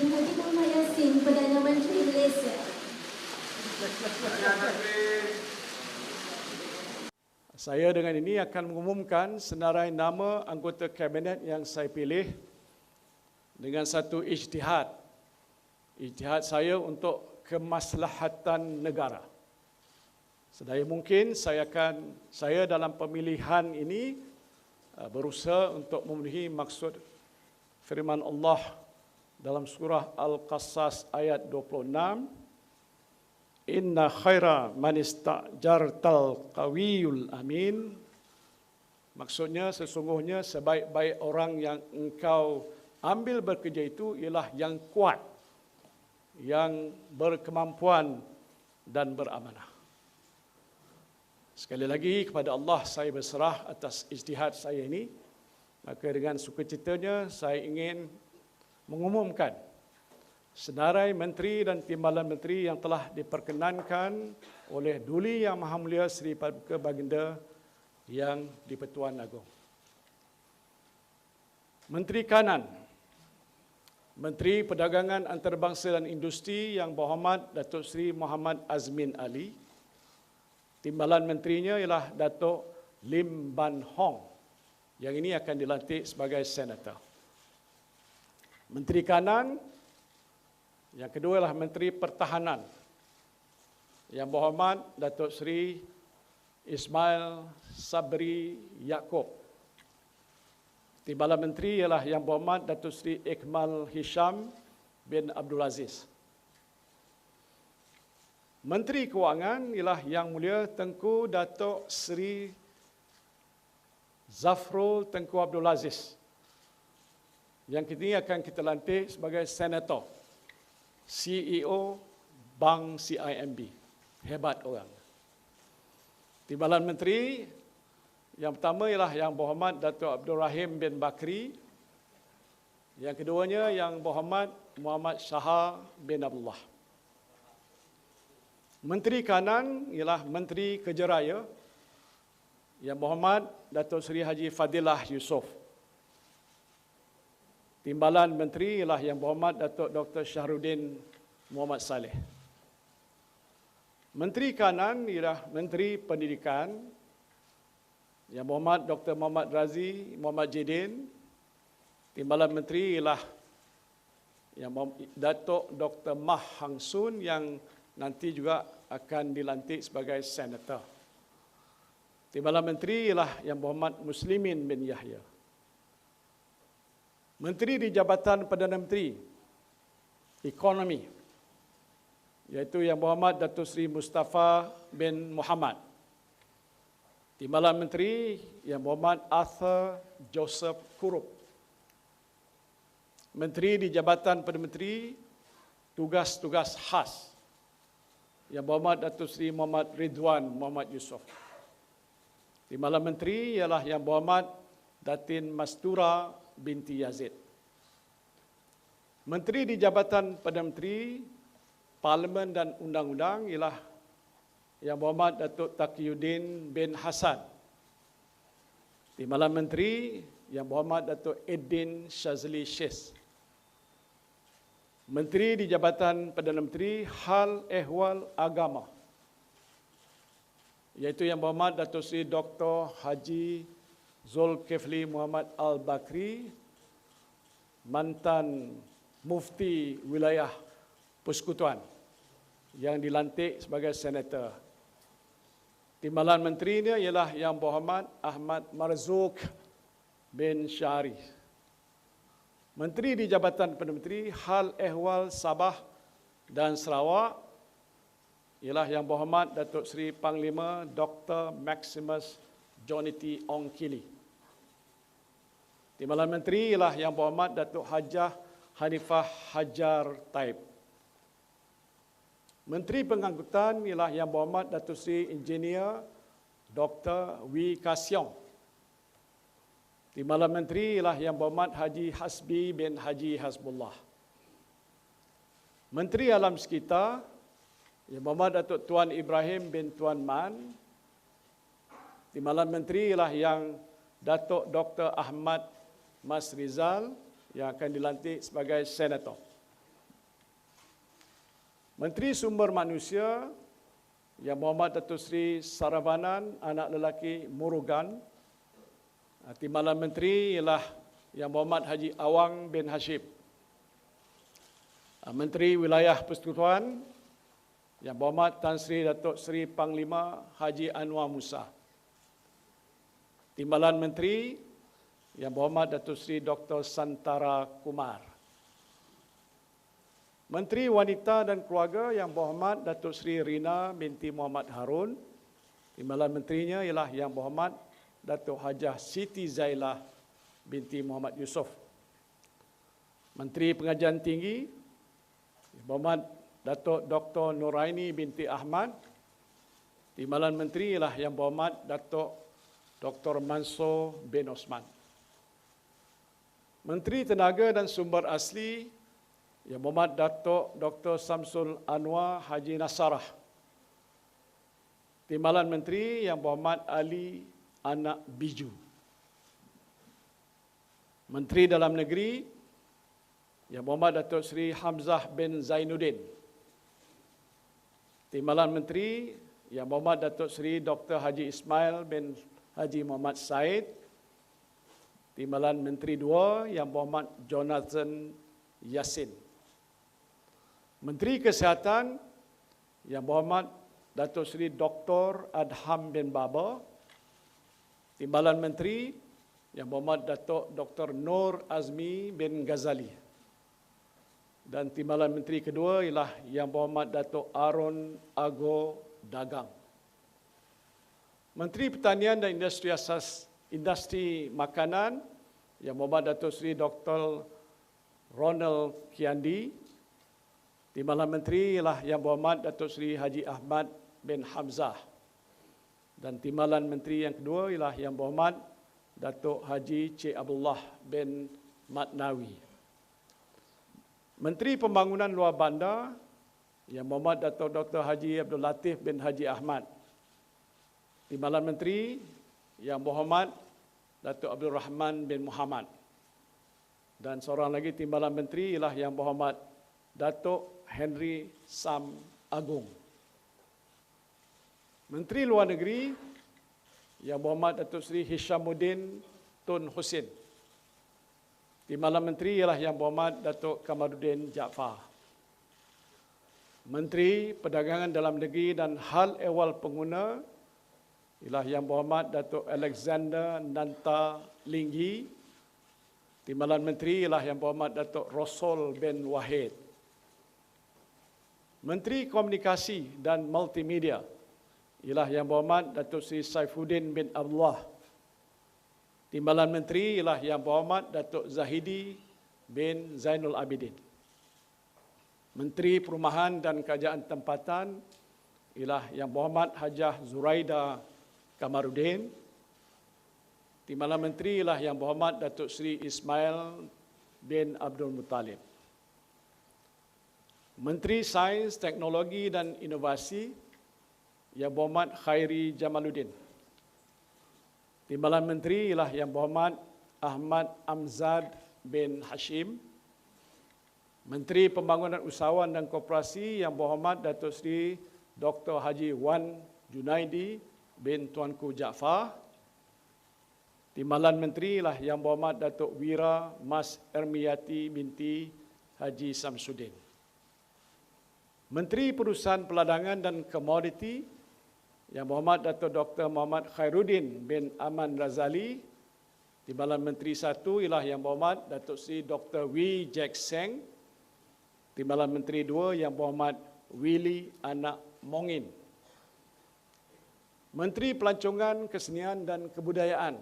Datin Haji Muhammad Yassin, Perdana Menteri Malaysia. Saya dengan ini akan mengumumkan senarai nama anggota kabinet yang saya pilih dengan satu ijtihad. Ijtihad saya untuk kemaslahatan negara. Sedaya mungkin saya dalam pemilihan ini berusaha untuk memenuhi maksud firman Allah dalam surah Al-Qasas ayat 26, Inna khaira man istajartal qawiyul amin. Maksudnya sesungguhnya sebaik-baik orang yang engkau ambil bekerja itu ialah yang kuat, yang berkemampuan dan beramanah. Sekali lagi kepada Allah saya berserah atas ijtihad saya ini. Maka dengan sukacitanya saya ingin mengumumkan senarai menteri dan timbalan menteri yang telah diperkenankan oleh Duli Yang Maha Mulia Seri Paduka Baginda Yang di-Pertuan Agong. Menteri Kanan, Menteri Perdagangan Antarabangsa dan Industri Yang Berhormat Datuk Seri Muhammad Azmin Ali. Timbalan menterinya ialah Datuk Lim Ban Hong. Yang ini akan dilantik sebagai senator. Menteri Kanan, yang kedua ialah Menteri Pertahanan. Yang berhormat Datuk Seri Ismail Sabri Yaakob. Timbalan menteri ialah yang berhormat Datuk Seri Ikmal Hisham bin Abdul Aziz. Menteri Kewangan ialah Yang Mulia Tengku Datuk Seri Zafrul Tengku Abdul Aziz. Yang kini akan kita lantik sebagai senator, CEO Bank CIMB. Hebat orang. Timbalan menteri yang pertama ialah Yang Berhormat Datuk Abdul Rahim bin Bakri. Yang keduanya Yang Berhormat Muhammad Shah bin Abdullah. Menteri Kanan ialah Menteri Kerja Raya Yang Berhormat Datuk Seri Haji Fadilah Yusof. Timbalan Menteri ialah Yang Berhormat Datuk Dr. Syahrudin Muhammad Saleh. Menteri Kanan ialah Menteri Pendidikan Yang Berhormat Dr. Muhammad Razi Muhammad Jidin. Timbalan Menteri ialah Yang Datuk Dr. Mah Hang Sun yang nanti juga akan dilantik sebagai senator. Timbalan menteri ialah Yang Berhormat Muslimin bin Yahya. Menteri di Jabatan Perdana Menteri Ekonomi, iaitu Yang Berhormat Datuk Seri Mustafa bin Muhammad. Timbalan menteri Yang Berhormat Arthur Joseph Kurup. Menteri di Jabatan Perdana Menteri Tugas-Tugas Khas, Yang Berhormat Datuk Seri Muhammad Ridwan Muhammad Yusof. Timbalan menteri ialah Yang Berhormat Datin Mastura binti Yazid. Menteri di Jabatan Perdana Menteri Parlimen dan Undang-Undang ialah Yang Berhormat Datuk Taqiyuddin bin Hassan. Timbalan menteri Yang Berhormat Datuk Eddin Shazli Shiz. Menteri di Jabatan Perdana Menteri Hal Ehwal Agama, iaitu Yang Berhormat Datuk Seri Dr. Haji Zulkifli Muhammad Al-Bakri, mantan Mufti Wilayah Persekutuan yang dilantik sebagai senator. Timbalan menterinya ialah Yang Berhormat Ahmad Marzuq bin Syari. Menteri di Jabatan Perdana Menteri Hal Ehwal Sabah dan Sarawak ialah Yang Berhormat Datuk Seri Panglima Dr. Maximus Jonity Ong Kili. Timbalan menteri ialah Yang Berhormat Datuk Hajah Hanifah Hajar Taib. Menteri Pengangkutan ialah Yang Berhormat Datuk Seri Engineer Dr. Wee Ka Siong. Timbalan menteri ialah Yang Berhormat Haji Hasbi bin Haji Hasbullah. Menteri Alam Sekitar Yang Berhormat Datuk Tuan Ibrahim bin Tuan Man. Timbalan menteri ialah Yang Datuk Dr. Ahmad Mas Rizal yang akan dilantik sebagai senator. Menteri Sumber Manusia Yang Berhormat Datuk Seri Saravanan anak lelaki Murugan. Timbalan Menteri ialah Yang Berhormat Haji Awang bin Hashim. Menteri Wilayah Persekutuan Yang Berhormat Tan Sri Datuk Seri Panglima Haji Anwar Musa. Timbalan Menteri Yang Berhormat Datuk Seri Dr. Santara Kumar. Menteri Wanita dan Keluarga Yang Berhormat Datuk Seri Rina binti Muhammad Harun. Timbalan menterinya ialah Yang Berhormat Datuk Hajah Siti Zailah binti Muhammad Yusof. Menteri Pengajian Tinggi Yang Berhormat Datuk Dr. Nuraini binti Ahmad. Timbalan menteri ialah Yang Berhormat Datuk Dr. Mansur bin Osman. Menteri Tenaga dan Sumber Asli Yang Berhormat Datuk Dr. Samsul Anwar Haji Nasarah. Timbalan Menteri Yang Berhormat Ali Anak Biju. Menteri Dalam Negeri Yang Berhormat Datuk Seri Hamzah bin Zainuddin. Timbalan Menteri Yang Berhormat Datuk Seri Dr. Haji Ismail bin Haji Muhammad Said. Timbalan Menteri II Yang Berhormat Jonathan Yassin. Menteri Kesihatan Yang Berhormat Datuk Seri Dr. Adham bin Baba. Timbalan Menteri Yang Berhormat Datuk Dr. Nur Azmi bin Ghazali. Dan timbalan Menteri kedua ialah Yang Berhormat Datuk Aaron Ago Dagang. Menteri Pertanian dan Industri Makanan Yang Berhormat Datuk Seri Dr. Ronald Kiandi. Timbalan Menteri ialah Yang Berhormat Datuk Seri Haji Ahmad bin Hamzah. Dan timbalan Menteri yang kedua ialah Yang Berhormat Datuk Haji Cik Abdullah bin Matnawi. Menteri Pembangunan Luar Bandar Yang Berhormat Datuk Dr. Haji Abdul Latif bin Haji Ahmad. Timbalan Menteri Yang Berhormat Datuk Abdul Rahman bin Muhammad. Dan seorang lagi timbalan Menteri ialah Yang Berhormat Datuk Henry Sam Agung. Menteri Luar Negeri Yang Berhormat Datuk Seri Hishamuddin Tun Hussein. Timbalan Menteri ialah Yang Berhormat Datuk Kamaluddin Jaafar. Menteri Perdagangan Dalam Negeri dan Hal Ehwal Pengguna ialah Yang Berhormat Datuk Alexander Nanta Linggi. Timbalan Menteri ialah Yang Berhormat Datuk Rosul bin Wahid. Menteri Komunikasi dan Multimedia ialah Yang Berhormat Datuk Seri Saifuddin bin Abdullah. Timbalan Menteri ialah Yang Berhormat Datuk Zahidi bin Zainul Abidin. Menteri Perumahan dan Kerajaan Tempatan ialah Yang Berhormat Hajah Zuraida Kamaruddin. Timbalan Menteri ialah Yang Berhormat Datuk Seri Ismail bin Abdul Muttalib. Menteri Sains, Teknologi dan Inovasi Yang Berhormat Khairi Jamaluddin. Timbalan Menteri ialah Yang Berhormat Ahmad Amzad bin Hashim. Menteri Pembangunan Usahawan dan Koperasi Yang Berhormat Datuk Seri Dr. Haji Wan Junaidi bin Tuanku Jaafar. Timbalan Menteri ialah Yang Berhormat Datuk Wira Mas Ermiyati binti Haji Samsudin. Menteri Perusahaan Peladangan dan Komoditi Yang Berhormat Datuk Dr. Muhammad Khairuddin bin Aman Razali. Timbalan Menteri satu ialah Yang Berhormat Datuk Seri Dr. Wee Jack Seng. Timbalan Menteri dua Yang Berhormat Willy Anak Mongin. Menteri Pelancongan, Kesenian dan Kebudayaan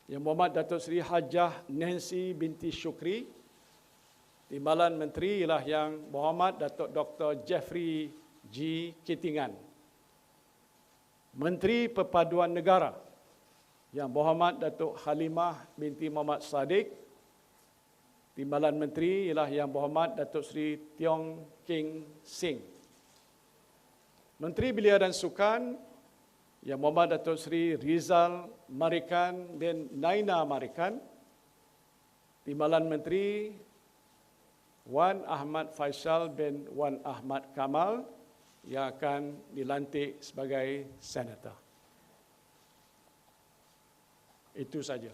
Yang Berhormat Datuk Seri Hajah Nancy binti Syukri. Timbalan Menteri ialah Yang Berhormat Datuk Dr. Jeffrey G. Kitingan. Menteri Perpaduan Negara Yang Berhormat Datuk Halimah binti Muhammad Sadiq. Timbalan Menteri ialah Yang Berhormat Datuk Seri Tiong King Sing. Menteri Belia dan Sukan Yang Berhormat Datuk Seri Rizal Marikan bin Naina Marikan. Timbalan Menteri Wan Ahmad Faisal bin Wan Ahmad Kamal yang akan dilantik sebagai senator. Itu saja.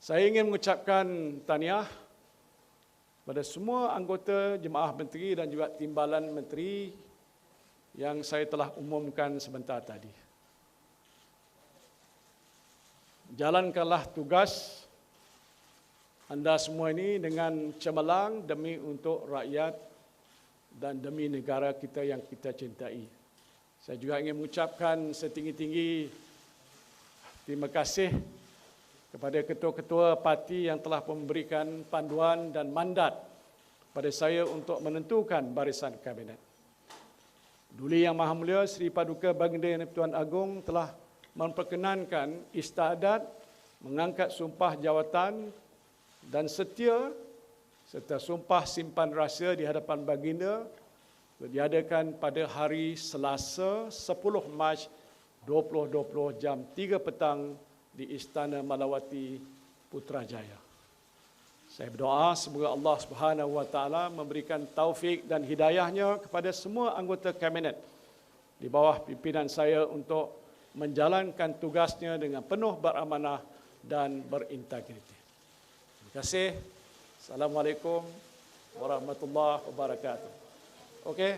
Saya ingin mengucapkan tahniah pada semua anggota jemaah menteri dan juga timbalan menteri yang saya telah umumkan sebentar tadi. Jalankanlah tugas anda semua ini dengan cemerlang demi untuk rakyat dan demi negara kita yang kita cintai. Saya juga ingin mengucapkan setinggi-tinggi terima kasih kepada ketua-ketua parti yang telah memberikan panduan dan mandat kepada saya untuk menentukan barisan kabinet. Duli Yang Maha Mulia Seri Paduka Baginda Yang Tuan Agong telah memperkenankan istiadat mengangkat sumpah jawatan dan setia serta sumpah simpan rahsia di hadapan baginda diadakan pada hari Selasa 10 Mac 2020 jam 3 petang di Istana Malawati Putrajaya. Saya berdoa semoga Allah Subhanahu wa taala memberikan taufik dan hidayahnya kepada semua anggota kabinet di bawah pimpinan saya untuk menjalankan tugasnya dengan penuh beramanah dan berintegriti. Terima kasih. Assalamualaikum warahmatullahi wabarakatuh. Okey.